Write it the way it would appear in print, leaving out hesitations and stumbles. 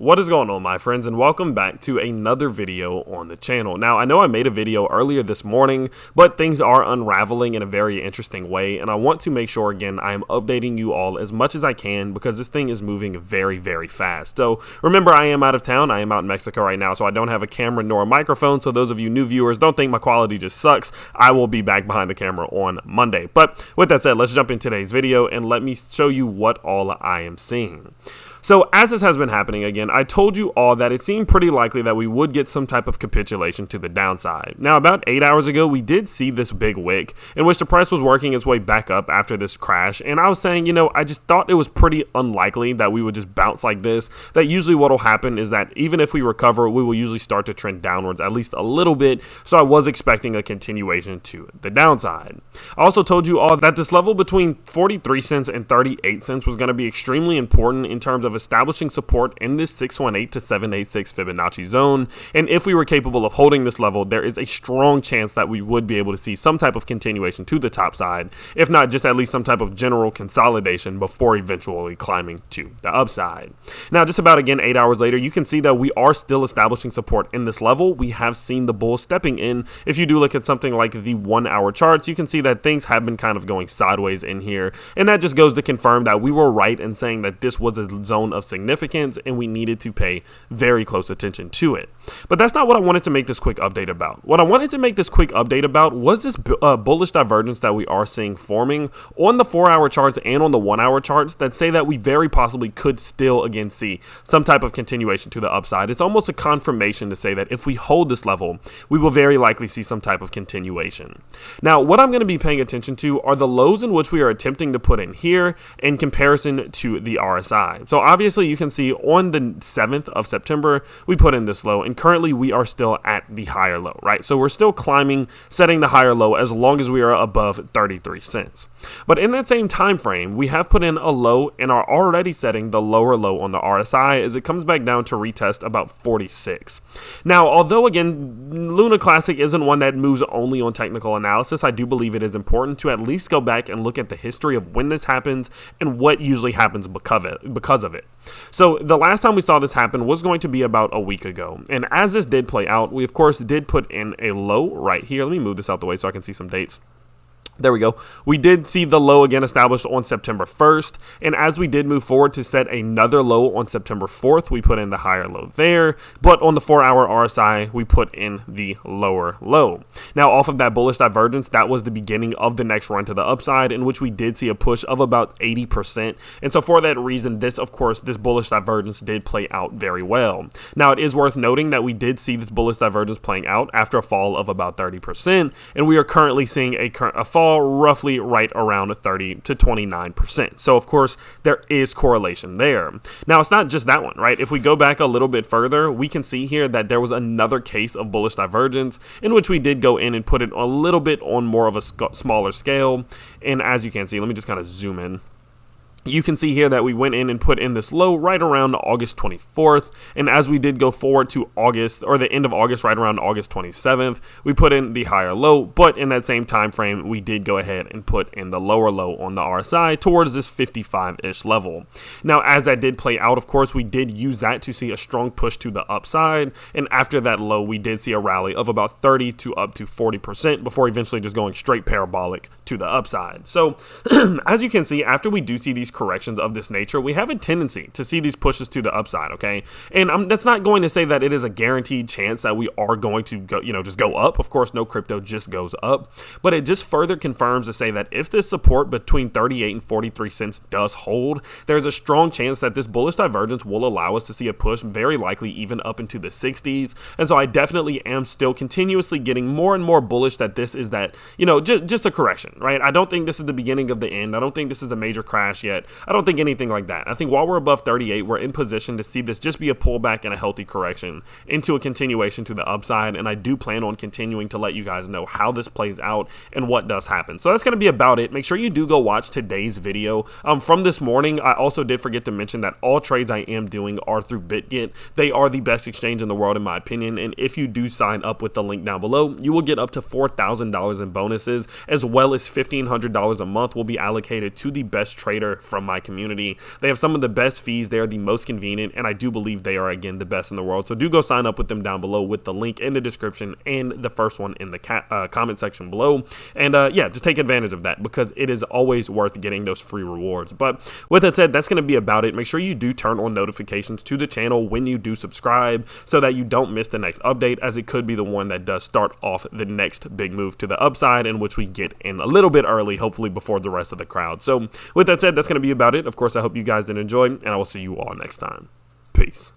What is going on, my friends, and welcome back to another video on the channel. Now, I know I made a video earlier this morning, but things are unraveling in a very interesting way, and I want to make sure, again, I am updating you all as much as I can because this thing is moving very, very fast. So, remember, I am out of town. I am out in Mexico right now, so I don't have a camera nor a microphone, so those of you new viewers, don't think my quality just sucks. I will be back behind the camera on Monday. But with that said, let's jump in today's video, and let me show you what all I am seeing. So as this has been happening again, I told you all that it seemed pretty likely that we would get some type of capitulation to the downside. Now, about 8 hours ago, we did see this big wick in which the price was working its way back up after this crash. And I was saying, you know, I just thought it was pretty unlikely that we would just bounce like this. That usually what will happen is that even if we recover, we will usually start to trend downwards at least a little bit. So I was expecting a continuation to the downside. I also told you all that this level between 43 cents and 38 cents was going to be extremely important in terms of establishing support in this 618 to 786 Fibonacci zone, and if we were capable of holding this level, there is a strong chance that we would be able to see some type of continuation to the top side, if not just at least some type of general consolidation before eventually climbing to the upside. Now, just about again 8 hours later, you can see that we are still establishing support in this level. We have seen the bull stepping in. If you do look at something like the 1 hour charts, you can see that things have been kind of going sideways in here, and that just goes to confirm that we were right in saying that this was a zone of significance and we needed to pay very close attention to it. But that's not what I wanted to make this quick update about. What I wanted to make this quick update about was this bullish divergence that we are seeing forming on the 4 hour charts and on the 1 hour charts that say that we very possibly could still again see some type of continuation to the upside. It's almost a confirmation to say that if we hold this level, we will very likely see some type of continuation. Now, what I'm going to be paying attention to are the lows in which we are attempting to put in here in comparison to the RSI. So obviously you can see on the 7th of September, we put in this low, and currently we are still at the higher low, right? So we're still climbing, setting the higher low as long as we are above 33 cents. But in that same time frame, we have put in a low and are already setting the lower low on the RSI as it comes back down to retest about 46. Now, although again, Luna Classic isn't one that moves only on technical analysis, I do believe it is important to at least go back and look at the history of when this happens and what usually happens because of it. So the last time we saw this happen was going to be about a week ago. And as this did play out, we of course did put in a low right here. Let me move this out the way so I can see some dates. There we go. We did see the low again established on September 1st, and as we did move forward to set another low on September 4th, we put in the higher low there, but on the 4 hour RSI, we put in the lower low. Now, off of that bullish divergence, that was the beginning of the next run to the upside, in which we did see a push of about 80%, and so for that reason, this bullish divergence did play out very well. Now, it is worth noting that we did see this bullish divergence playing out after a fall of about 30%, and we are currently seeing a fall roughly right around 30 to 29%. So of course there is correlation there. Now it's not just that one, right? If we go back a little bit further, we can see here that there was another case of bullish divergence in which we did go in and put it a little bit on more of a smaller scale. And as you can see, let me just kind of zoom in. You can see here that we went in and put in this low right around August 24th, and as we did go forward to August, or the end of August, right around August 27th, we put in the higher low, but in that same time frame, we did go ahead and put in the lower low on the RSI towards this 55-ish level. Now, as that did play out, of course, we did use that to see a strong push to the upside, and after that low, we did see a rally of about 30 to up to 40% before eventually just going straight parabolic to the upside. So, as you can see, after we do see these corrections of this nature, we have a tendency to see these pushes to the upside, okay? And that's not going to say that it is a guaranteed chance that we are going to go, just go up. Of course, no crypto just goes up, but it just further confirms to say that if this support between 38 and 43 cents does hold, there's a strong chance that this bullish divergence will allow us to see a push, very likely even up into the 60s. And so I definitely am still continuously getting more and more bullish that this is that, just a correction, right? I don't think this is the beginning of the end. I don't think this is a major crash yet. I don't think anything like that. I think while we're above 38, we're in position to see this just be a pullback and a healthy correction into a continuation to the upside. And I do plan on continuing to let you guys know how this plays out and what does happen. So that's going to be about it. Make sure you do go watch today's video. From this morning, I also did forget to mention that all trades I am doing are through BitGet. They are the best exchange in the world, in my opinion. And if you do sign up with the link down below, you will get up to $4,000 in bonuses, as well as $1,500 a month will be allocated to the best trader from my community. They have some of the best fees. They are the most convenient, and I do believe they are, again, the best in the world. So do go sign up with them down below with the link in the description and the first one in the comment section below. And yeah, just take advantage of that because it is always worth getting those free rewards. But with that said, that's going to be about it. Make sure you do turn on notifications to the channel when you do subscribe so that you don't miss the next update, as it could be the one that does start off the next big move to the upside, in which we get in a little bit early, hopefully before the rest of the crowd. So with that said, that's going to be about it. Of course, I hope you guys did enjoy, and I will see you all next time. Peace.